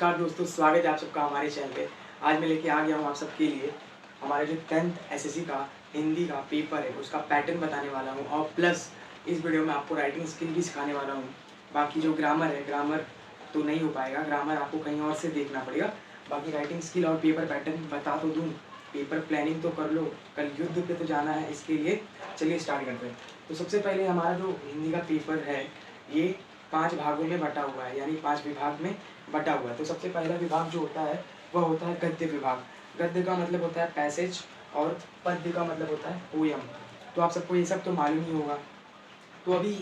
नमस्कार दोस्तों, स्वागत है आप सबका हमारे चैनल पे। आज मैं लेके आ गया हूँ आप सबके लिए हमारे जो 10th एसएससी का हिंदी का पेपर है उसका पैटर्न बताने वाला हूँ और प्लस इस वीडियो में आपको राइटिंग स्किल भी सिखाने वाला हूँ। बाकी जो ग्रामर है, ग्रामर तो नहीं हो पाएगा, ग्रामर आपको कहीं और से देखना पड़ेगा। बाकी राइटिंग स्किल और पेपर पैटर्न बता तो दूँ, पेपर प्लानिंग तो कर लो, कल युद्ध पे तो जाना है। इसके लिए चलिए स्टार्ट करते हैं। तो सबसे पहले हमारा जो हिंदी का पेपर है ये 5 भागों में बटा हुआ है, यानी 5 विभाग में बटा हुआ है। तो सबसे पहला विभाग जो होता है वह होता है गद्य विभाग। गद्य का मतलब होता है पैसेज और पद्य का मतलब होता है पोयम। तो आप सबको ये सब तो मालूम ही होगा। तो अभी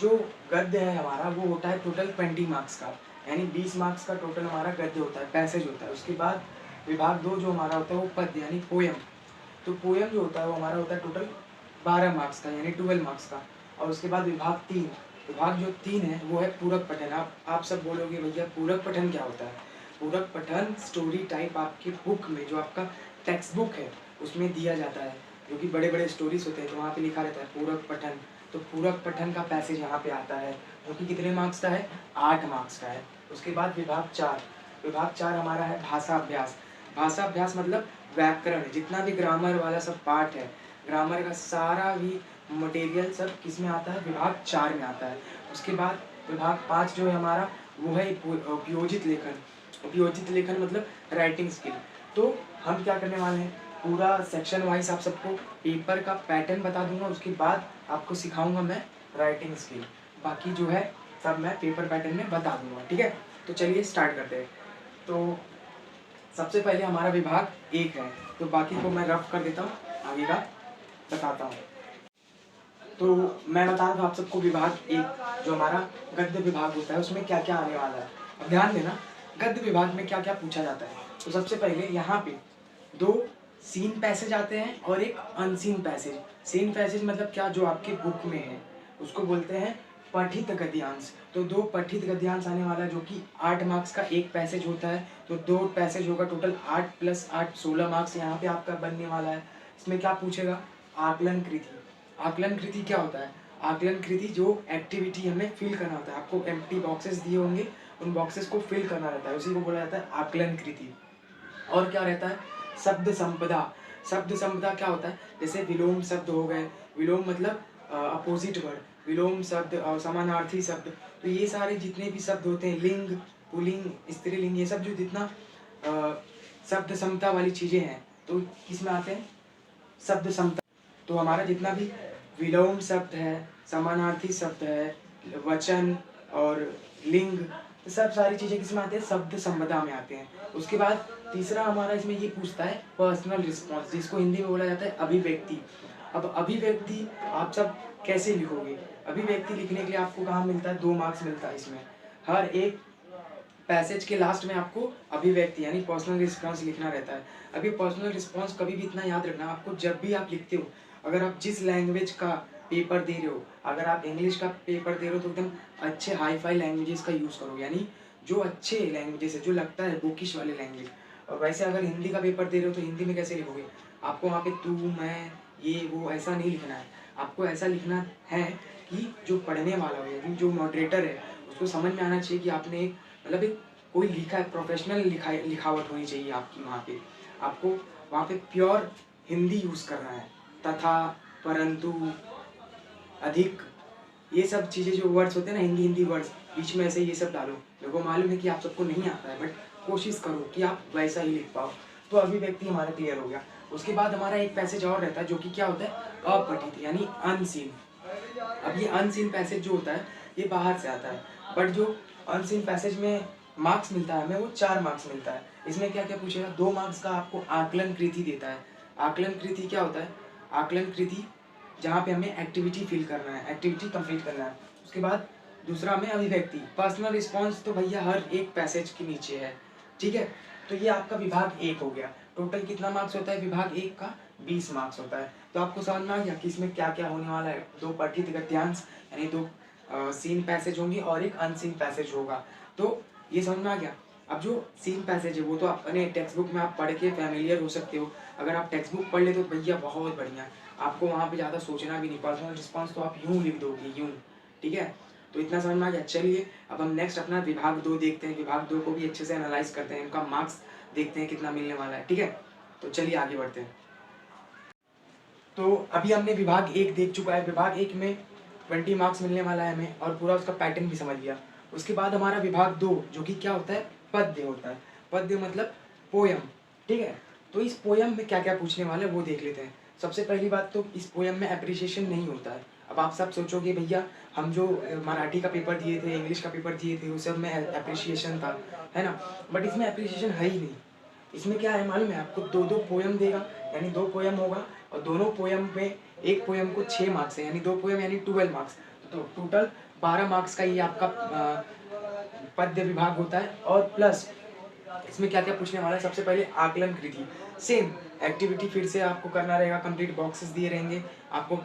जो गद्य है हमारा वो होता है टोटल 20 मार्क्स का, यानी 20 मार्क्स का टोटल हमारा गद्य होता है, पैसेज होता है। उसके बाद विभाग 2 जो हमारा होता है वो पद्य यानी पोयम। तो पोयम जो होता है वो हमारा होता है टोटल 12 मार्क्स का, यानी 12 मार्क्स का। और उसके बाद विभाग 3, विभाग जो 3 है वो है पूरक पठन। आप सब बोलोगे भैया पूरक पठन क्या होता है? पूरक पठन स्टोरी टाइप आपकी बुक में, जो आपका टेक्स्ट बुक है उसमें दिया जाता है, जो कि बड़े बड़े स्टोरीज होते हैं तो वहाँ पे लिखा रहता है पूरक पठन। तो पूरक पठन का पैसेज यहाँ पे आता है, जो कि कितने मार्क्स का है? 8 मार्क्स का है। उसके बाद विभाग 4, विभाग 4 हमारा है भाषा अभ्यास। भाषा अभ्यास मतलब व्याकरण, जितना भी ग्रामर वाला सब पार्ट है, ग्रामर का सारा भी मटेरियल सब किस में आता है? विभाग 4 में आता है। उसके बाद विभाग 5 जो है हमारा वो है उपयोजित लेखन। उपयोजित लेखन मतलब राइटिंग स्किल। तो हम क्या करने वाले हैं, पूरा सेक्शन वाइज आप सबको पेपर का पैटर्न बता दूंगा, उसके बाद आपको सिखाऊंगा मैं राइटिंग स्किल। बाकी जो है सब मैं पेपर पैटर्न में बता दूंगा, ठीक है? तो चलिए स्टार्ट करते हैं। तो सबसे पहले हमारा विभाग 1 है, तो बाकी को मैं रफ कर देता हूँ, आगे का बताता हूँ। तो मैं बता रहा था आप सबको विभाग 1 जो हमारा गद्य विभाग होता है उसमें क्या क्या आने वाला है। अब ध्यान देना, गद्य विभाग में क्या क्या पूछा जाता है। तो सबसे पहले यहाँ पे 2 सीन पैसेज आते हैं और एक अनसीन पैसेज। सीन पैसेज मतलब क्या? जो आपके बुक में है उसको बोलते हैं पठित गद्यांश। तो 2 पठित गद्यांश आने वाला है, जो कि 8 मार्क्स का एक पैसेज होता है। तो 2 पैसेज होगा, टोटल 8 + 8 16 मार्क्स यहाँ पे आपका बनने वाला है। इसमें क्या पूछेगा? आकलन कृति। आकलन कृति क्या होता है? आकलन कृति जो एक्टिविटी हमें फिल करना होता है, आपको एम्प्टी बॉक्सेस दिए होंगे, उन बॉक्सेस को फिल करना रहता है, उसी को बोला जाता है आकलन कृति। और क्या रहता है? शब्द संपदा। शब्द संपदा क्या होता है? जैसे विलोम शब्द हो गए, विलोम मतलब अपोजिट वर्ड, विलोम शब्द और समानार्थी शब्द। तो ये सारे जितने भी शब्द होते हैं, लिंग, पुल्लिंग, स्त्रीलिंग, ये सब जो जितना शब्द समता वाली चीजें हैं तो किस में आते हैं? शब्द समता। तो हमारा जितना भी विलोम शब्द है, समानार्थी शब्द है, वचन और लिंग, तो सब सारी चीजें किस में आते हैं? शब्द संपदा में आते हैं। उसके बाद तीसरा हमारा इसमें ये पूछता है पर्सनल रिस्पॉन्स, जिसको हिंदी में बोला जाता है अभिव्यक्ति। अब अभिव्यक्ति आप सब कैसे लिखोगे? अभिव्यक्ति लिखने के लिए आपको कहाँ मिलता है? 2 मार्क्स मिलता है इसमें। हर एक पैसेज के लास्ट में आपको अभिव्यक्ति यानी पर्सनल रिस्पॉन्स लिखना रहता है। अब ये पर्सनल रिस्पॉन्स कभी भी इतना याद रखना, आपको जब भी आप लिखते हो, अगर आप जिस लैंग्वेज का पेपर दे रहे हो, अगर आप इंग्लिश का पेपर दे रहे हो तो एकदम अच्छे हाई फाई लैंग्वेजेस का यूज़ करो, यानी जो अच्छे लैंग्वेजेस है, जो लगता है बुकिश वाले लैंग्वेज। और वैसे अगर हिंदी का पेपर दे रहे हो तो हिंदी में कैसे लिखोगे? आपको वहाँ पे तू, मैं, ये वो ऐसा नहीं लिखना है। आपको ऐसा लिखना है कि जो पढ़ने वाला हो यानी जो मॉडरेटर है उसको समझ में आना चाहिए कि आपने मतलब एक कोई लिखा है, प्रोफेशनल लिखावट होनी चाहिए आपकी वहाँ पे। आपको वहाँ पे प्योर हिंदी यूज़ करना है। तथा, परंतु, अधिक, ये सब चीज़ें जो वर्ड्स होते हैं ना, हिंदी हिंदी वर्ड्स, बीच में ऐसे ये सब डालो। मेरे को मालूम है कि आप सबको नहीं आता है, बट कोशिश करो कि आप वैसा ही लिख पाओ। तो अभिव्यक्ति हमारा क्लियर हो गया। उसके बाद हमारा एक पैसेज और रहता है जो कि क्या होता है? अपठित यानी अनसीन। अब ये अनसीन पैसेज जो होता है ये बाहर से आता है, बट जो अनसीन पैसेज में मार्क्स मिलता है हमें वो 4 मार्क्स मिलता है। इसमें क्या क्या पूछेगा? 2 मार्क्स का आपको आकलन कृति देता है। आकलन कृति क्या होता है? आकलन कृति जहाँ पे हमें एक्टिविटी फिल करना है, एक्टिविटी कंप्लीट करना है। उसके बाद दूसरा हमें अभिव्यक्ति। पर्सनल रिस्पॉन्स तो भैया हर एक पैसेज के नीचे है, ठीक है? तो ये आपका विभाग 1 हो गया। टोटल कितना मार्क्स होता है विभाग 1 का? 20 मार्क्स होता है। तो आपको समझ में आ गया कि इसमें क्या क्या होने वाला है। 2 पठित गद्यांश यानी 2 सीन पैसेज होंगे और एक अनसीन पैसेज होगा। तो ये समझ में आ गया। अब जो सीन पैसेज है वो तो अपने टेक्स्ट बुक में आप पढ़ के फैमिलियर हो सकते हो। अगर आप टेक्स्ट बुक पढ़ लेते हो तो भैया बहुत बढ़िया, आपको वहाँ पे ज़्यादा सोचना भी नहीं। पर्सनल रिस्पॉन्स तो आप यूँ लिख दोगे, यूँ, ठीक है? तो इतना समझ में आ गया। चलिए अब हम नेक्स्ट अपना विभाग 2 देखते हैं। विभाग 2 को भी अच्छे से एनालाइज करते हैं, इनका मार्क्स देखते हैं कितना मिलने वाला है, ठीक है। तो चलिए आगे बढ़ते हैं। तो अभी हमने विभाग 1 देख चुका है। विभाग 1 में 20 मार्क्स मिलने वाला है हमें, और पूरा उसका पैटर्न भी समझ लिया। उसके बाद हमारा विभाग 2 जो कि क्या होता है, पद्य होता है। पद्य मतलब पोयम, ठीक है। तो इस पोयम में क्या क्या पूछने वाला है वो देख लेते हैं। सबसे पहली बात तो इस पोयम में अप्रिसिएशन नहीं होता है। अब आप सब सोचोगे भैया हम जो मराठी का पेपर दिए थे, इंग्लिश का पेपर दिए थे, उस सब में अप्रिसिएशन था, है ना। बट इसमें अप्रिसिएशन है ही नहीं। इसमें क्या है मालूम है आपको, 2-2 पोयम देगा, यानी 2 पोयम होगा, और दोनों पोयम पे एक पोयम को 6 मार्क्स है, यानी 2 पोयम यानी 12 मार्क्स। तो टोटल 12 मार्क्स का ये आपका पद्य विभाग होता है। और प्लस इसमें क्या क्या पूछने वाला है, सबसे पहले आकलन कृति, सेम एक्टिविटी फिर से आपको करना रहेगा। कंप्लीट बॉक्सेस दिए रहेंगे, आपको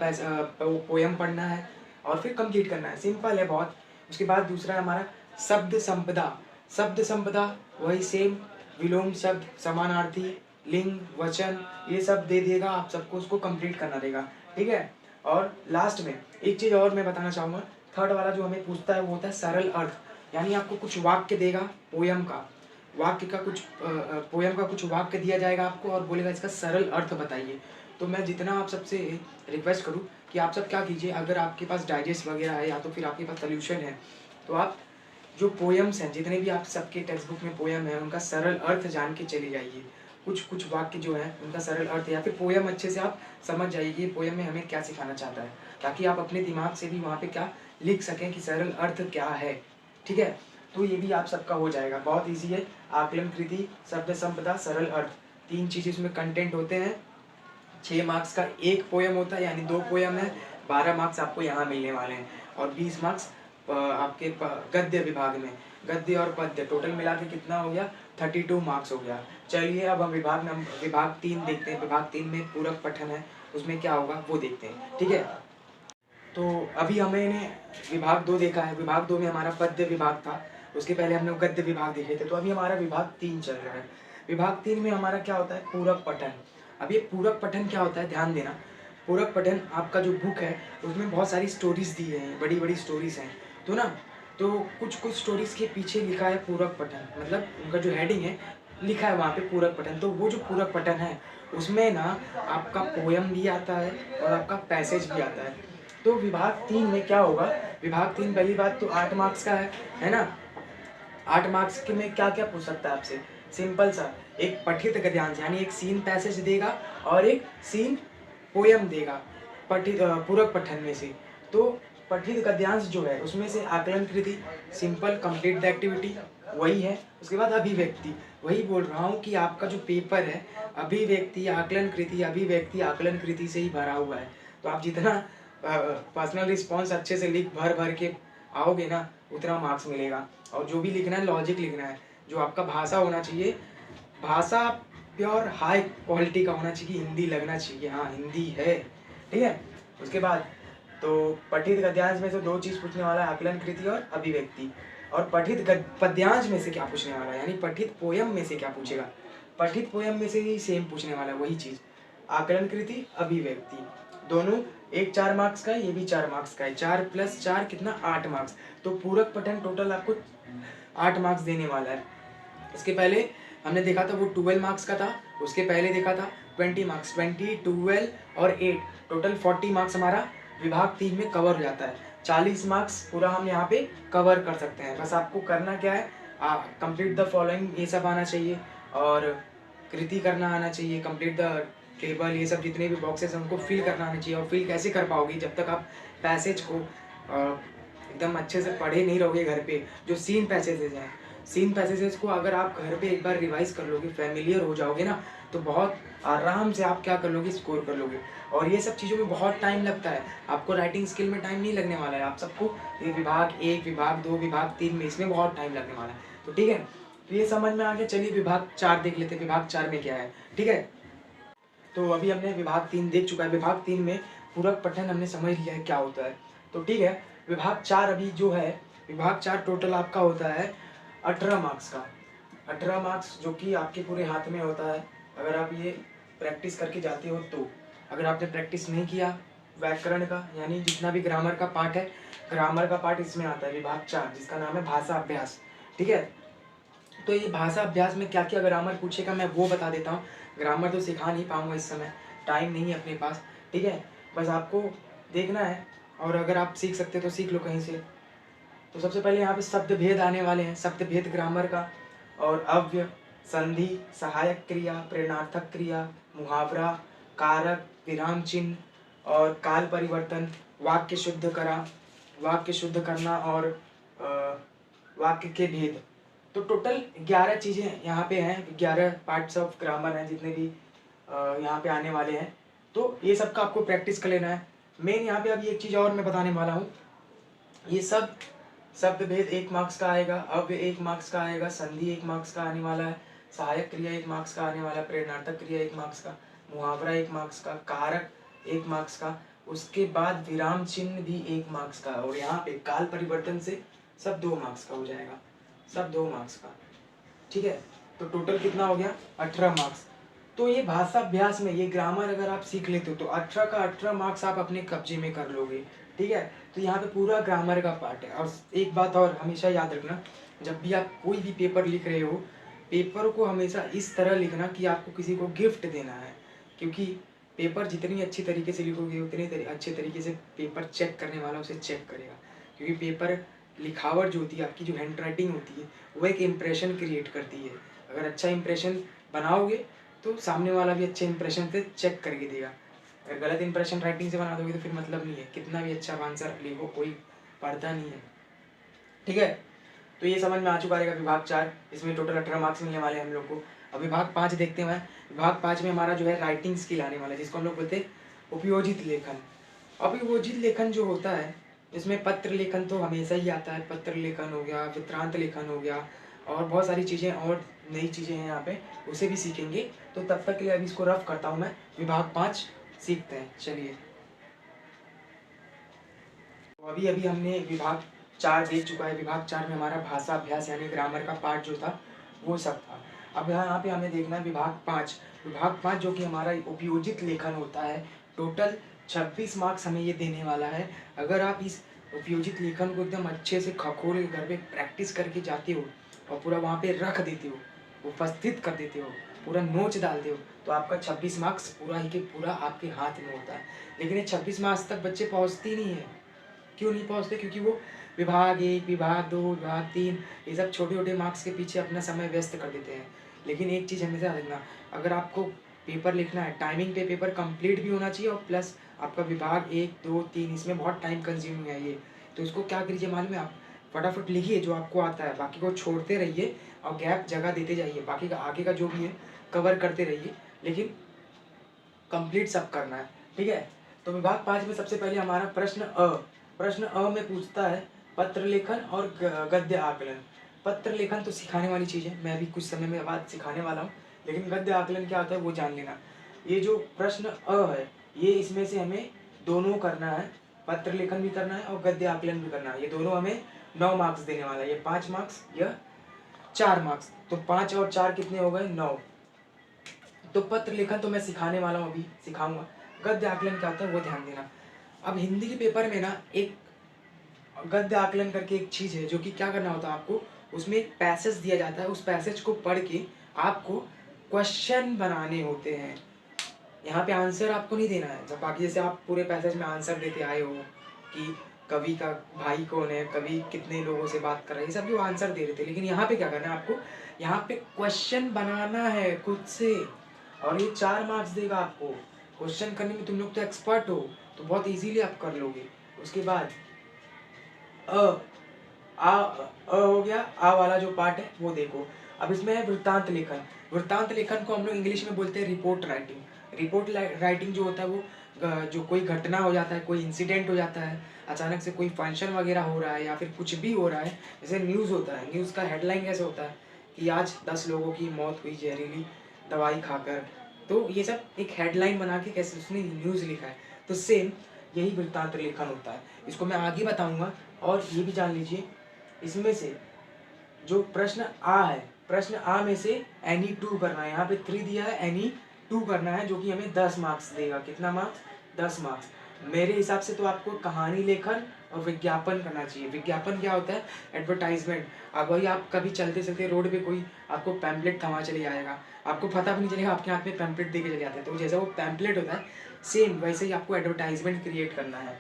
पोयम पढ़ना है और फिर कंप्लीट करना है, सिंपल है बहुत। उसके बाद दूसरा हमारा शब्द संपदा। शब्द संपदा वही सेम, विलोम शब्द, समानार्थी, लिंग, वचन, ये सब दे देगा, आप सबको उसको कंप्लीट करना रहेगा, ठीक है। और लास्ट में एक चीज़ और मैं बताना चाहूँगा, थर्ड वाला जो हमें पूछता है वो होता है सरल अर्थ। यानी आपको कुछ वाक्य देगा पोयम का, वाक्य का कुछ पोयम का कुछ वाक्य दिया जाएगा आपको, और बोलेगा इसका सरल अर्थ बताइए। तो मैं जितना आप सबसे रिक्वेस्ट करूँ कि आप सब क्या कीजिए, अगर आपके पास डाइजेस्ट वगैरह है या तो फिर आपके पास सोल्यूशन है, तो आप जो पोयम्स हैं, जितने भी आप सबके टेक्स्ट बुक में पोयम है, उनका सरल अर्थ जान के चले जाइए। कुछ कुछ वाक्य जो है उनका सरल अर्थ, या फिर पोयम अच्छे से आप समझ जाइए कि पोयम में हमें क्या सिखाना चाहता है, ताकि आप अपने दिमाग से भी वहाँ पे क्या लिख सकें कि सरल अर्थ क्या है, ठीक है। तो ये भी आप सबका हो जाएगा, बहुत ईजी है। आकलन कृति, शब्द संपदा, सरल अर्थ, 3 चीज़ इसमें कंटेंट होते हैं। 6 मार्क्स का एक पोयम होता है, यानी 2 पोयम है, 12 मार्क्स आपको यहाँ मिलने वाले हैं, और 20 मार्क्स आपके गद्य विभाग में। गद्य और पद्य टोटल मिला के कितना हो गया, 32 मार्क्स हो गया। चलिए अब हम विभाग 3 देखते हैं। विभाग 3 में पूरक पठन है, उसमें क्या होगा वो देखते हैं, ठीक है। तो अभी हमने विभाग 2 देखा है। विभाग 2 में हमारा पद्य विभाग था, उसके पहले हमने गद्य विभाग देखे थे। तो अभी हमारा विभाग 3 चल रहा है। विभाग 3 में हमारा क्या होता है, पूरक पठन। अब ये पूरक पठन क्या होता है, ध्यान देना। पूरक पठन आपका जो बुक है उसमें बहुत सारी स्टोरीज दी हैं, बड़ी बड़ी स्टोरीज हैं, तो ना, तो कुछ कुछ स्टोरीज के पीछे लिखा है पूरक पठन, मतलब उनका जो हेडिंग है लिखा है वहाँ पे पूरक पठन। तो वो जो पूरक पठन है उसमें ना आपका पोयम भी आता है और आपका पैसेज भी आता है। तो विभाग 3 में क्या होगा, विभाग 3 पहली बात तो 8 मार्क्स का है ना। 8 मार्क्स के में क्या क्या पूछ सकता है आपसे, सिंपल सा, एक पठित गद्यांश यानी एक सीन पैसेज देगा और एक सीन पोयम देगा पठित पूरक पठन में से। तो पठित गद्यांश जो है उसमें से आकलन कृति, सिंपल कंप्लीट द एक्टिविटी, वही है। उसके बाद अभिव्यक्ति, वही बोल रहा हूँ कि आपका जो पेपर है अभिव्यक्ति आकलन कृति, अभिव्यक्ति आकलन कृति से ही भरा हुआ है। तो आप जितना पर्सनल रिस्पॉन्स अच्छे से लिख भर भर के आओगे ना, उतना मार्क्स मिलेगा। और जो भी लिखना है लॉजिक लिखना है, जो आपका भाषा होना चाहिए, भाषा प्योर हाई क्वालिटी का होना चाहिए, हिंदी लगना चाहिए, हाँ हिंदी है, ठीक है। उसके बाद तो पठित गद्यांश में से 2 चीज़ पूछने वाला है, आकलन कृति और अभिव्यक्ति। और पठित पद्यांश में से क्या पूछने वाला है, यानी पठित पोयम में से क्या पूछेगा, पठित पोयम में से ही सेम पूछने वाला है, वही चीज़, आकलन कृति अभिव्यक्ति, दोनों एक 4 मार्क्स का है, ये भी 4 मार्क्स का है, 4 + 4 कितना 8 मार्क्स। तो पूरक पठन टोटल आपको 8 मार्क्स देने वाला है। इसके पहले हमने देखा था वो 12 मार्क्स का था, उसके पहले देखा था 20 मार्क्स, 20, 12 और 8, टोटल 40 मार्क्स हमारा विभाग 3 में कवर हो जाता है। 40 मार्क्स पूरा हम यहाँ पे कवर कर सकते हैं। बस आपको करना क्या है, कंप्लीट द फॉलोइंग ये सब आना चाहिए, और कृति करना आना चाहिए, कंप्लीट द टेबल, ये सब जितने भी बॉक्सेस हैं उनको फिल करना आना चाहिए। और फिल कैसे कर पाओगे, जब तक आप पैसेज को एकदम अच्छे से पढ़े नहीं रहोगे घर पे। जो सीन पैसेजेस हैं, सीन पैसेजेस को अगर आप घर पे एक बार रिवाइज कर लोगे, फेमिलियर हो जाओगे ना, तो बहुत आराम से आप क्या कर लोगे, स्कोर कर लोगे। और ये सब चीज़ों में बहुत टाइम लगता है, आपको राइटिंग स्किल में टाइम नहीं लगने वाला है, आप सबको ये विभाग 1, विभाग 2, विभाग 3 में इसमें बहुत टाइम लगने वाला है। तो ठीक है, तो ये समझ में आ गया। चलिए विभाग 4 देख लेते हैं, विभाग 4 में क्या है, ठीक है। तो अभी हमने विभाग 3 देख चुका है। विभाग 3 में पूरक पठन हमने समझ लिया है क्या होता है, तो ठीक है। विभाग 4 अभी जो है, विभाग 4 टोटल आपका होता है 18 मार्क्स का। 18 मार्क्स जो कि आपके पूरे हाथ में होता है, अगर आप ये प्रैक्टिस करके जाते हो तो। अगर आपने प्रैक्टिस नहीं किया व्याकरण का यानी जितना भी ग्रामर का पार्ट है, ग्रामर का पार्ट इसमें आता है विभाग 4, जिसका नाम है भाषा अभ्यास। ठीक है, तो ये भाषा अभ्यास में क्या क्या ग्रामर पूछेगा मैं वो बता देता हूँ। ग्रामर तो सिखा नहीं पाऊँगा इस समय, टाइम नहीं है अपने पास। ठीक है, बस आपको देखना है, और अगर आप सीख सकते तो सीख लो कहीं से। तो सबसे पहले यहाँ पे शब्द भेद आने वाले हैं, शब्द भेद ग्रामर का, और अव्यय, संधि, सहायक क्रिया, प्रेरणार्थक क्रिया, मुहावरा, कारक, विराम चिन्ह और काल परिवर्तन, वाक्य शुद्ध करा, वाक्य शुद्ध करना, और वाक्य के भेद। तो टोटल 11 चीज़ें यहाँ पे हैं, 11 पार्ट्स ऑफ ग्रामर हैं जितने भी यहाँ पे आने वाले हैं। तो ये सब का आपको प्रैक्टिस कर लेना है। मेन यहाँ पे अभी एक चीज़ और मैं बताने वाला हूँ, ये सब शब्द भेद 1 मार्क्स का आएगा, अव्यय 1 मार्क्स का आएगा, संधि 1 मार्क्स का आने वाला है, सहायक क्रिया 1 मार्क्स का आने वाला है, प्रेरणार्थक क्रिया 1 मार्क्स का, मुहावरा 1 मार्क्स का, कारक 1 मार्क्स का, उसके बाद विराम चिन्ह भी 1 मार्क्स का, और यहाँ पे काल परिवर्तन से सब 2 मार्क्स का हो जाएगा, सब 2 मार्क्स का। ठीक है, तो टोटल कितना हो गया, 18 मार्क्स। तो ये भाषा अभ्यास में ये ग्रामर अगर आप सीख लेते हो तो 18 का 18 मार्क्स आप अपने कब्जे में कर लोगे। ठीक है, तो यहाँ पे पूरा ग्रामर का पार्ट है। और एक बात और हमेशा याद रखना, जब भी आप कोई भी पेपर लिख रहे हो, पेपर को हमेशा इस तरह लिखना कि आपको किसी को गिफ्ट देना है, क्योंकि पेपर जितनी अच्छी तरीके से लिखोगे उतनी अच्छे तरीके से पेपर चेक करने वाला उसे चेक करेगा। क्योंकि पेपर लिखावट जो होती है, आपकी जो हैंड राइटिंग होती है, वो एक इम्प्रेशन क्रिएट करती है। अगर अच्छा इंप्रेशन बनाओगे तो सामने वाला भी अच्छे इंप्रेशन से चेक करके देगा। अगर गलत इंप्रेशन राइटिंग से बना दोगे तो फिर मतलब नहीं है, कितना भी अच्छा आंसर लिखो कोई पढ़ता नहीं है। ठीक है, तो ये समझ में आ चुका रहेगा विभाग 4, इसमें टोटल 18 मार्क्स मिलने वाले हैं हम लोग को। अब विभाग 5 देखते हैं। विभाग 5 में हमारा जो है राइटिंग स्किल आने वाला है, जिसको हम लोग बोलते हैं उपयोजित लेखन। उपयोजित लेखन जो होता है, इसमें पत्र लेखन तो हमेशा ही आता है, पत्र लेखन हो गया, वृत्तांत लेखन हो गया, और बहुत सारी चीज़ें और नई चीज़ें हैं यहाँ पे, उसे भी सीखेंगे। तो तब तक के लिए अभी इसको रफ करता हूँ मैं, विभाग 5 सीखते हैं। चलिए, तो अभी अभी हमने विभाग 4 देख चुका है। विभाग 4 में हमारा भाषा अभ्यास यानी ग्रामर का पार्ट जो था वो सब था। अब यहाँ पे हमें देखना है विभाग 5। विभाग 5 जो कि हमारा उपयोजित लेखन होता है, टोटल 26 मार्क्स हमें ये देने वाला है। अगर आप इस उपयोजित लेखन को एकदम अच्छे से खखोल के घर पे प्रैक्टिस करके जाते हो और पूरा वहाँ पे रख देते हो, उपस्थित कर देते हो, पूरा नोच डालते हो, तो आपका 26 मार्क्स पूरा ही के पूरा आपके हाथ में होता है। लेकिन ये 26 मार्क्स तक बच्चे पहुँचते ही नहीं है। क्यों नहीं पहुँचते? क्योंकि वो विभाग 1, विभाग 2, विभाग 3 ये सब छोटे छोटे मार्क्स के पीछे अपना समय व्यस्त कर देते हैं। लेकिन एक चीज़ हमेशा देखना, अगर आपको पेपर लिखना है, टाइमिंग पे पेपर कंप्लीट भी होना चाहिए, और प्लस आपका विभाग 1, 2, 3 इसमें बहुत टाइम कंज्यूमिंग है ये। तो इसको क्या कीजिए मालूम है, आप फटाफट लिखिए जो आपको आता है, बाकी को छोड़ते रहिए और गैप जगह देते जाइए। बाकी का आगे का जो भी है कवर करते रहिए, लेकिन कंप्लीट सब करना है। ठीक है, तो विभाग 5 में सबसे पहले हमारा प्रश्न अ में पूछता है पत्र लेखन और गद्य आकलन। पत्र लेखन तो सिखाने वाली चीज़ है, मैं अभी कुछ समय में बाद सिखाने वाला हूँ, लेकिन गद्य आकलन क्या होता है वो जान लेना। ये जो प्रश्न अ है, ये इसमें से हमें दोनों करना है, पत्र लेखन भी करना है और गद्य आकलन भी करना है। ये दोनों हमें 9 मार्क्स देने वाला है, ये 5 मार्क्स, यह 4 मार्क्स। तो 5 और 4 कितने हो गए? 9। तो पत्र लेखन तो मैं सिखाने वाला हूँ, अभी सिखाऊंगा। गद्य आकलन क्या होता है वो ध्यान देना। अब हिंदी के पेपर में ना एक गद्य आकलन करके एक चीज़ है, जो कि क्या करना होता है आपको, उसमें एक पैसेज दिया जाता है, उस पैसेज को पढ़ के आपको क्वेश्चन बनाने होते हैं। यहाँ पे आंसर आपको नहीं देना है। जब बाकी जैसे आप पूरे पैसेज में आंसर देते आए हो कि कवि का भाई कौन है, कवि कितने लोगों से बात कर रहा है, ये सब जो आंसर दे रहे थे, लेकिन यहाँ पे क्या करना है आपको, यहाँ पे क्वेश्चन बनाना है खुद से, और ये 4 मार्क्स देगा आपको। क्वेश्चन करने में तुम लोग तो एक्सपर्ट हो, तो बहुत इजीली आप कर लोगे। उसके बाद हो गया, आ वाला जो पार्ट है वो देखो। अब इसमें है वृत्तांत लेखन। वृत्तांत लेखन को हम लोग इंग्लिश में बोलते हैं रिपोर्ट राइटिंग। रिपोर्ट राइटिंग जो होता है वो जो कोई घटना हो जाता है, कोई इंसिडेंट हो जाता है, अचानक से कोई फंक्शन वगैरह हो रहा है या फिर कुछ भी हो रहा है, जैसे न्यूज़ होता है, न्यूज़ का हेडलाइन कैसे होता है कि आज 10 लोगों की मौत हुई जहरीली दवाई खाकर, तो ये सब एक हेडलाइन बना के कैसे उसने न्यूज़ लिखा है, तो सेम यही वृत्तांत लेखन होता है। इसको मैं आगे बताऊंगा। और ये भी जान लीजिए, इसमें से जो प्रश्न आ है, प्रश्न आ में से एनी 2 करना है। यहाँ पे 3 दिया है, एनी 2 करना है, जो कि हमें 10 मार्क्स देगा। कितना मार्क्स? 10 मार्क्स। मेरे हिसाब से तो आपको कहानी लेखन और विज्ञापन करना चाहिए। विज्ञापन क्या होता है? एडवर्टाइजमेंट। अब वही आप कभी चलते चलते रोड पे कोई आपको पैम्पलेट थमा चले आएगा, आपको पता भी नहीं चलेगा, आपके हाथ में पैम्पलेट दे के चले जाते हैं। तो जैसा वो पैम्पलेट होता है सेम वैसे ही आपको एडवर्टाइजमेंट क्रिएट करना है।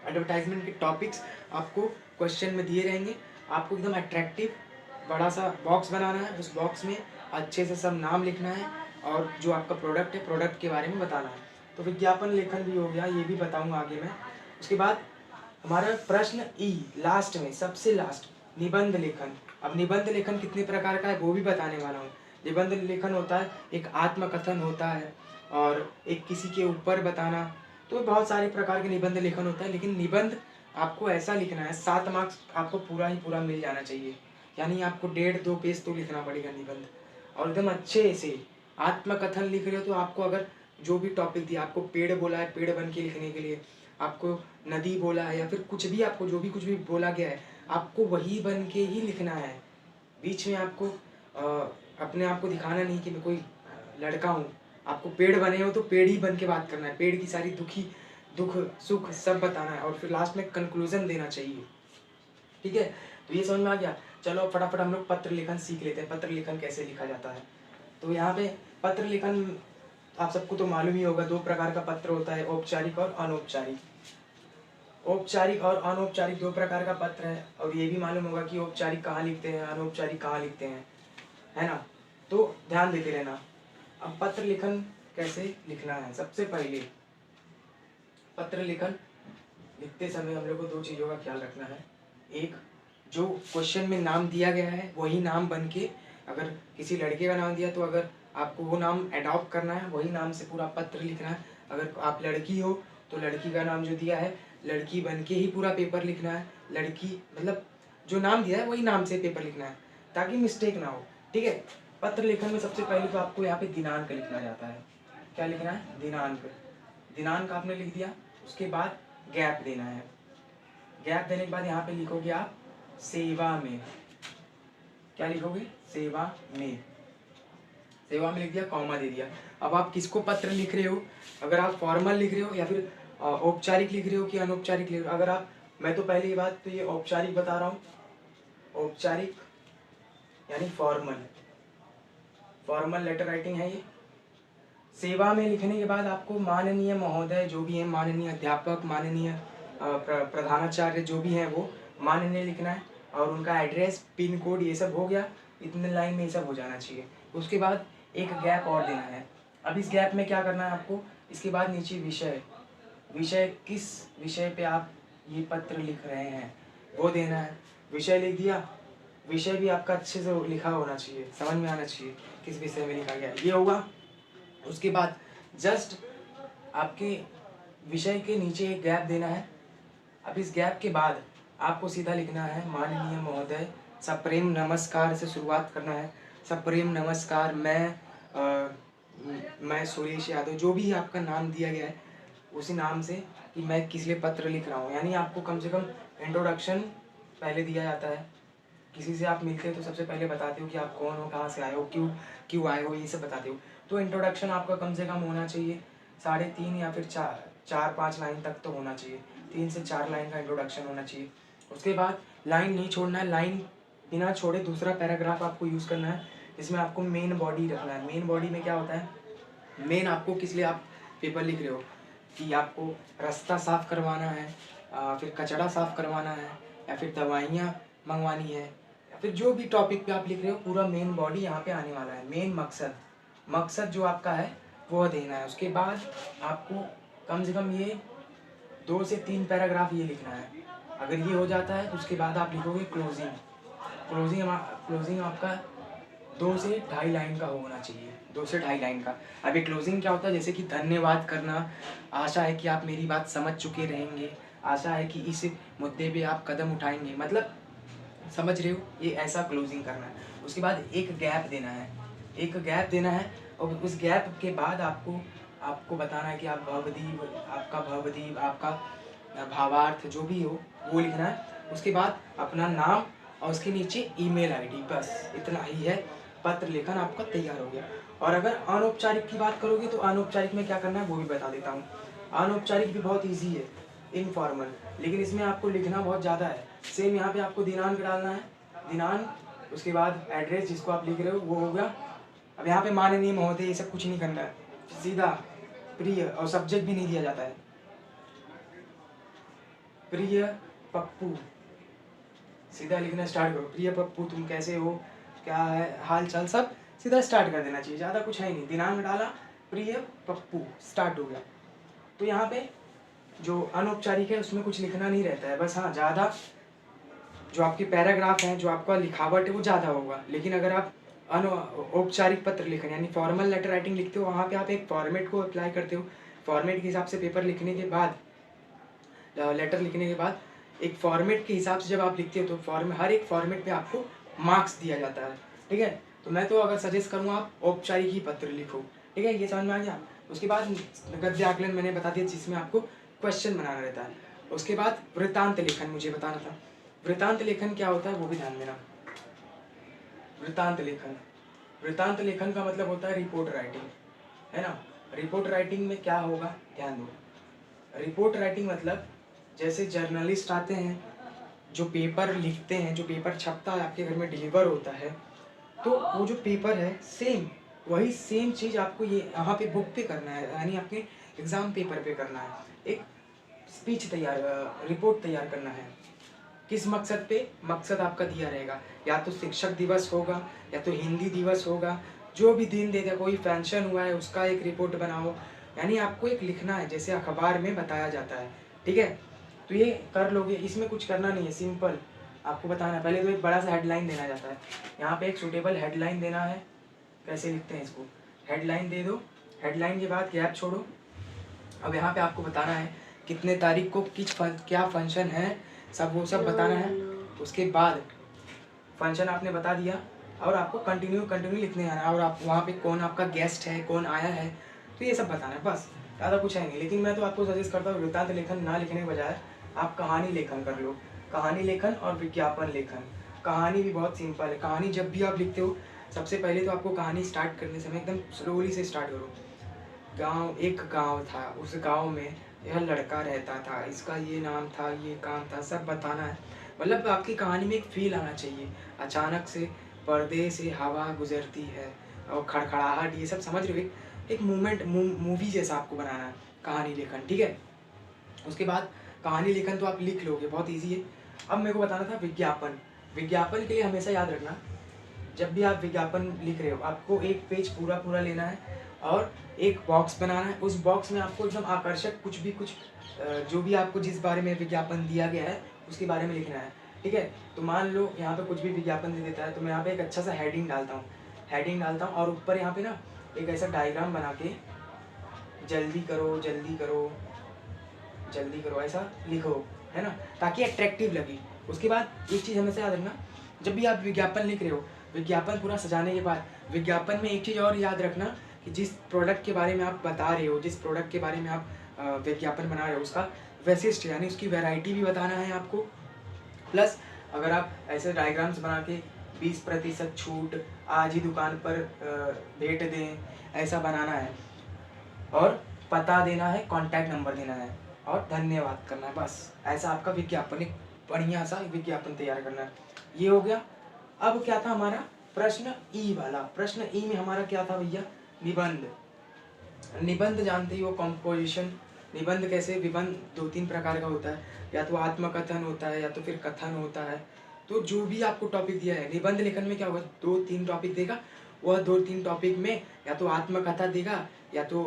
एडवर्टाइजमेंट के टॉपिक्स आपको क्वेश्चन में दिए रहेंगे, आपको एकदम अट्रैक्टिव बड़ा सा बॉक्स बनाना है, उस बॉक्स में अच्छे से सब नाम लिखना है और जो आपका प्रोडक्ट है प्रोडक्ट के बारे में बताना है। तो विज्ञापन लेखन भी हो गया, ये भी बताऊंगा आगे मैं। उसके बाद हमारा प्रश्न ई लास्ट में सबसे लास्ट, निबंध लेखन। अब निबंध लेखन कितने प्रकार का है वो भी बताने वाला हूँ। निबंध लेखन होता है, एक आत्मकथन होता है और एक किसी के ऊपर बताना, तो बहुत सारे प्रकार के निबंध लेखन होता है। लेकिन निबंध आपको ऐसा लिखना है, 7 मार्क्स आपको पूरा ही पूरा मिल जाना चाहिए, यानी आपको 1.5-2 पेज तो लिखना पड़ेगा निबंध, और एकदम अच्छे से। आत्मकथन लिख रहे हो तो आपको अगर जो भी टॉपिक दिया, आपको पेड़ बोला है पेड़ बन के लिखने के लिए, आपको नदी बोला है या फिर कुछ भी, आपको जो भी कुछ भी बोला गया है आपको वही बन के ही लिखना है। बीच में आपको अपने आप को दिखाना नहीं कि मैं कोई लड़का हूँ। आपको पेड़ बने हो तो पेड़ ही बन के बात करना है, पेड़ की सारी दुख सुख सब बताना है और फिर लास्ट में कंक्लूजन देना चाहिए। ठीक है, तो ये समझ में आ गया। चलो फटाफट हम लोग पत्र लेखन सीख लेते हैं, पत्र लेखन कैसे लिखा जाता है। तो यहाँ पे पत्र लेखन आप सबको तो मालूम ही होगा, 2 प्रकार का पत्र होता है, औपचारिक और अनौपचारिक। औपचारिक और अनौपचारिक 2 प्रकार का पत्र है, और ये भी मालूम होगा कि औपचारिक कहाँ लिखते हैं, अनौपचारिक कहाँ लिखते हैं, है ना। तो ध्यान देते रहना। अब पत्र लेखन कैसे लिखना है, सबसे पहले पत्र लेखन लिखते समय हम लोग को 2 चीज़ों का ख्याल रखना है। एक, जो क्वेश्चन में नाम दिया गया है वही नाम बन के, अगर किसी लड़के का नाम दिया तो अगर आपको वो नाम अडॉप्ट करना है, वही नाम से पूरा पत्र लिखना है। अगर आप लड़की हो तो लड़की का नाम जो दिया है लड़की बन के ही पूरा पेपर लिखना है। लड़की मतलब जो नाम दिया है वही नाम से पेपर लिखना है, ताकि मिस्टेक ना हो। ठीक है, पत्र लेखन में सबसे पहले तो आपको यहाँ पे दिनांक लिखना जाता है। क्या लिखना है? दिनांक। दिनांक आपने लिख दिया, उसके बाद गैप देना है। गैप देने के बाद यहाँ पे लिखोगे आप सेवा में। क्या लिखोगे? सेवा में। सेवा में लिख दिया, कॉमा दे दिया। अब आप किसको पत्र लिख रहे हो, अगर आप फॉर्मल लिख रहे हो या फिर औपचारिक लिख रहे हो कि अनौपचारिक लिख रहे हो। अगर आप, मैं तो पहली बात तो ये औपचारिक बता रहा हूँ, औपचारिक यानी फॉर्मल, फॉर्मल लेटर राइटिंग है ये। सेवा में लिखने के बाद आपको माननीय महोदय जो भी है, माननीय अध्यापक, माननीय प्रधानाचार्य जो भी हैं वो माननीय लिखना है, और उनका एड्रेस, पिन कोड, ये सब हो गया। इतने लाइन में ये सब हो जाना चाहिए। उसके बाद एक गैप और देना है। अब इस गैप में क्या करना है आपको, इसके बाद नीचे विषय, विषय किस विषय पे आप ये पत्र लिख रहे हैं वो देना है। विषय लिख दिया, विषय भी आपका अच्छे से लिखा होना चाहिए, समझ में आना चाहिए किस विषय में लिखा गया, ये होगा। उसके बाद जस्ट आपके विषय के नीचे एक गैप देना है। अब इस गैप के बाद आपको सीधा लिखना है माननीय महोदय, सप्रेम नमस्कार से शुरुआत करना है। सप्रेम नमस्कार, मैं सुरेश यादव, जो भी आपका नाम दिया गया है उसी नाम से, कि मैं किस लिए पत्र लिख रहा हूँ। यानी आपको कम से कम इंट्रोडक्शन पहले दिया जाता है। किसी से आप मिलते हो तो सबसे पहले बताते हो कि आप कौन हो, कहाँ से आए हो, क्यों आए हो, ये सब बताते हो। तो इंट्रोडक्शन आपका कम से कम होना चाहिए 3.5 या फिर 4-5 लाइन तक तो होना चाहिए। 3 से 4 लाइन का इंट्रोडक्शन होना चाहिए। उसके बाद लाइन नहीं छोड़ना है, लाइन बिना छोड़े दूसरा पैराग्राफ आपको यूज़ करना है, जिसमें आपको मेन बॉडी रखना है। मेन बॉडी में क्या होता है, मेन आपको किस लिए आप पेपर लिख रहे हो, कि आपको रास्ता साफ़ करवाना है, फिर कचरा साफ़ करवाना है, या फिर दवाइयाँ मंगवानी है, या फिर जो भी टॉपिक पे आप लिख रहे हो, पूरा मेन बॉडी यहाँ पे आने वाला है। मेन मकसद जो आपका है वो देना है। उसके बाद आपको कम से कम ये 2 से 3 पैराग्राफ ये लिखना है। अगर ये हो जाता है तो उसके बाद आप लिखोगे क्लोजिंग। क्लोजिंग आपका 2 से 2.5 लाइन का होना चाहिए, 2 से 2.5 लाइन का। अब ये क्लोजिंग क्या होता है, जैसे कि धन्यवाद करना, आशा है कि आप मेरी बात समझ चुके रहेंगे, आशा है कि इस मुद्दे पे आप कदम उठाएंगे, मतलब समझ रहे हो, ये ऐसा क्लोजिंग करना है। उसके बाद एक गैप देना है, एक गैप देना है, और उस गैप के बाद आपको बताना है कि आप भवदीप, आपका भावार्थ जो भी हो वो लिखना है। उसके बाद अपना नाम और उसके नीचे ईमेल आईडी, बस इतना ही है। पत्र लेखन आपका तैयार हो गया। और अगर अनौपचारिक की बात करोगे तो अनौपचारिक में क्या करना है वो भी बता देता हूँ। अनौपचारिक भी बहुत ईजी है, इनफॉर्मल, लेकिन इसमें आपको लिखना बहुत ज़्यादा है। सेम यहाँ पे आपको दिनांक डालना है, दिनांक, उसके बाद एड्रेस जिसको आप लिख रहे हो वो हो गया। अब यहाँ पे माननीय महोदय ये सब कुछ नहीं करना है, सीधा प्रिय, और सब्जेक्ट भी नहीं दिया जाता है। प्रिय पप्पू, सीधा लिखना स्टार्ट करो, प्रिय पप्पू तुम कैसे हो, क्या है हाल चाल, सब सीधा स्टार्ट कर देना चाहिए, ज़्यादा कुछ है ही नहीं। दिनांक डाला, प्रिय पप्पू, स्टार्ट हो गया। तो यहाँ पे जो अनौपचारिक है उसमें कुछ लिखना नहीं रहता है, बस हाँ ज़्यादा जो आपके पैराग्राफ हैं, जो आपका लिखावट है वो ज़्यादा होगा। लेकिन अगर आप औपचारिक पत्र लिख रहे हैं यानी फॉर्मल लेटर राइटिंग लिखते हो, वहाँ पे आप एक फॉर्मेट को अप्लाई करते हो। फॉर्मेट के हिसाब से पेपर लिखने के बाद, लेटर लिखने के बाद एक फॉर्मेट के हिसाब से जब आप लिखते हो तो हर एक फॉर्मेट पे आपको मार्क्स दिया जाता है, ठीक है। तो मैं तो अगर सजेस्ट करूँगा आप औपचारिक ही पत्र लिखो, ठीक है। ये समझ में आ गया। उसके बाद गद्य आकलन मैंने बता दिया जिसमें आपको क्वेश्चन बनाना रहता है। उसके बाद वृत्तांत लेखन मुझे बताना था। वृत्तांत लेखन क्या होता है वो भी ध्यान देना। वृत्तांत लेखन, वृत्तांत लेखन का मतलब होता है रिपोर्ट राइटिंग, है ना। रिपोर्ट राइटिंग में क्या होगा ध्यान दो। रिपोर्ट राइटिंग मतलब जैसे जर्नलिस्ट आते हैं, जो पेपर लिखते हैं, जो पेपर छपता है आपके घर में डिलीवर होता है, तो वो जो पेपर है सेम वही सेम चीज़ आपको ये यहाँ पे बुक पे करना है, यानी आपके एग्ज़ाम पेपर पे करना है। एक स्पीच तैयार, रिपोर्ट तैयार करना है। किस मकसद पे, मकसद आपका दिया रहेगा, या तो शिक्षक दिवस होगा या तो हिंदी दिवस होगा, जो भी दिन दे दे, कोई फंक्शन हुआ है उसका एक रिपोर्ट बनाओ, यानी आपको एक लिखना है जैसे अखबार में बताया जाता है, ठीक है। तो ये कर लोगे, इसमें कुछ करना नहीं है, सिंपल आपको बताना है। पहले तो एक बड़ा सा हेडलाइन देना जाता है, यहाँ पे एक सूटेबल हेडलाइन देना है। कैसे लिखते हैं इसको, हेडलाइन दे दो, हेडलाइन के बाद गैप छोड़ो। अब यहाँ पे आपको बताना है कितने तारीख को क्या फंक्शन है, सब वो सब बताना है। उसके बाद फंक्शन आपने बता दिया और आपको कंटिन्यू लिखने आना है, और आप वहाँ पे कौन आपका गेस्ट है, कौन आया है, तो ये सब बताना है, बस ज़्यादा कुछ है नहीं। लेकिन मैं तो आपको सजेस्ट करता हूँ वृत्तांत लेखन ना लिखने के बजाय आप कहानी लेखन कर लो। कहानी लेखन और विज्ञापन लेखन। कहानी भी बहुत सिंपल है। कहानी जब भी आप लिखते हो, सबसे पहले तो आपको कहानी स्टार्ट करने समय एकदम स्लोली से स्टार्ट करो। एक गांव था, उस गांव में यह लड़का रहता था, इसका ये नाम था, ये काम था, सब बताना है। मतलब आपकी कहानी में एक फील आना चाहिए। अचानक से पर्दे से हवा गुजरती है और खड़खड़ाहट, ये सब समझ रहे हो, एक मूवमेंट, मूवी जैसा आपको बनाना है कहानी लेखन, ठीक है। उसके बाद कहानी लेखन तो आप लिख लोगे, बहुत ईजी है। अब मेरे को बताना था विज्ञापन। विज्ञापन के लिए हमेशा याद रखना, जब भी आप विज्ञापन लिख रहे हो आपको एक पेज पूरा लेना है और एक बॉक्स बनाना है। उस बॉक्स में आपको एकदम आकर्षक कुछ जो भी आपको जिस बारे में विज्ञापन दिया गया है उसके बारे में लिखना है, ठीक है। तो मान लो यहाँ पे कुछ भी विज्ञापन दे देता है, तो मैं यहाँ पे एक अच्छा सा हेडिंग डालता हूँ और ऊपर यहाँ पे ना एक ऐसा डायग्राम बना के जल्दी करो जल्दी करो जल्दी करो ऐसा लिखो, है ना, ताकि अट्रैक्टिव लगे। उसके बाद एक चीज़ हमेशा याद रखना, जब भी आप विज्ञापन लिख रहे हो, विज्ञापन पूरा सजाने के बाद विज्ञापन में एक चीज़ और याद रखना कि जिस प्रोडक्ट के बारे में आप बता रहे हो, जिस प्रोडक्ट के बारे में आप विज्ञापन बना रहे हो, उसका वैशिष्ट यानी उसकी वैरायटी भी बताना है आपको। प्लस अगर आप ऐसे डायग्राम्स बना के 20% छूट, आज ही दुकान पर भेंट दें, ऐसा बनाना है, और पता देना है, कॉन्टैक्ट नंबर देना है और धन्यवाद करना है, बस ऐसा आपका विज्ञापन, एक बढ़िया सा विज्ञापन तैयार करना है। ये हो गया। अब क्या था हमारा प्रश्न ई वाला। प्रश्न ई में हमारा क्या था भैया, निबंध। निबंध जानते ही हो, कॉम्पोजिशन। निबंध कैसे, निबंध 2-3 प्रकार का होता है, या तो आत्मकथन होता है या तो फिर कथन होता है। तो जो भी आपको टॉपिक दिया है, निबंध लेखन में क्या होगा, 2-3 टॉपिक देगा, वह 2-3 टॉपिक में या तो आत्मकथा देगा या तो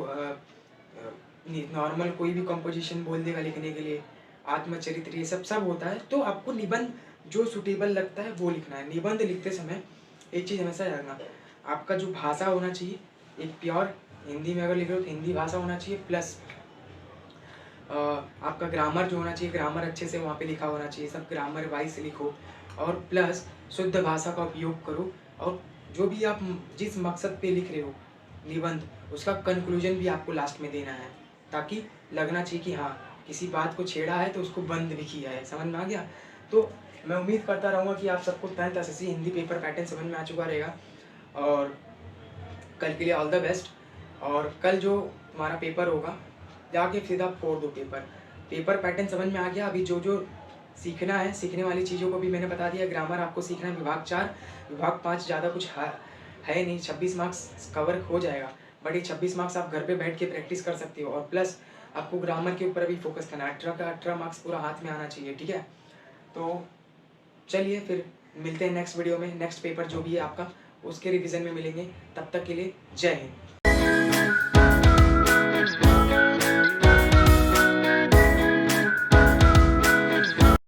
नॉर्मल कोई भी कंपोजिशन बोल देगा लिखने के लिए, आत्मचरित्र, ये सब होता है। तो आपको निबंध जो सुटेबल लगता है वो लिखना है। निबंध लिखते समय एक चीज़ हमेशा याद रखना, आपका जो भाषा होना चाहिए एक प्योर हिंदी में अगर लिख रहे हो तो हिंदी भाषा होना चाहिए, प्लस आपका ग्रामर जो होना चाहिए, ग्रामर अच्छे से वहाँ पे लिखा होना चाहिए, सब ग्रामर वाइज लिखो, और प्लस शुद्ध भाषा का उपयोग करो। और जो भी आप जिस मकसद पे लिख रहे हो निबंध, उसका कंक्लूजन भी आपको लास्ट में देना है, ताकि लगना चाहिए कि हाँ किसी बात को छेड़ा है तो उसको बंद भी किया है। समझ में आ गया। तो मैं उम्मीद करता रहूँगा कि आप सबको 10th SSC Hindi paper pattern समझ में आ चुका रहेगा, और कल के लिए ऑल द बेस्ट। और कल जो हमारा पेपर होगा जाके सीधा फोड़ दो पेपर। पेपर पैटर्न समझ में आ गया। अभी जो जो सीखना है, सीखने वाली चीज़ों को भी मैंने बता दिया। ग्रामर आपको सीखना है विभाग 4, विभाग 5 ज़्यादा कुछ है नहीं, 26 मार्क्स कवर हो जाएगा। बट ये 26 मार्क्स आप घर पे बैठ के प्रैक्टिस कर सकते हो। और प्लस आपको ग्रामर के ऊपर भी फोकस करना है। 18 का 18 मार्क्स पूरा हाथ में आना चाहिए, ठीक है। तो चलिए फिर मिलते हैं नेक्स्ट वीडियो में। नेक्स्ट पेपर जो भी है आपका, उसके रिवीजन में मिलेंगे। तब तक के लिए जय हिंद।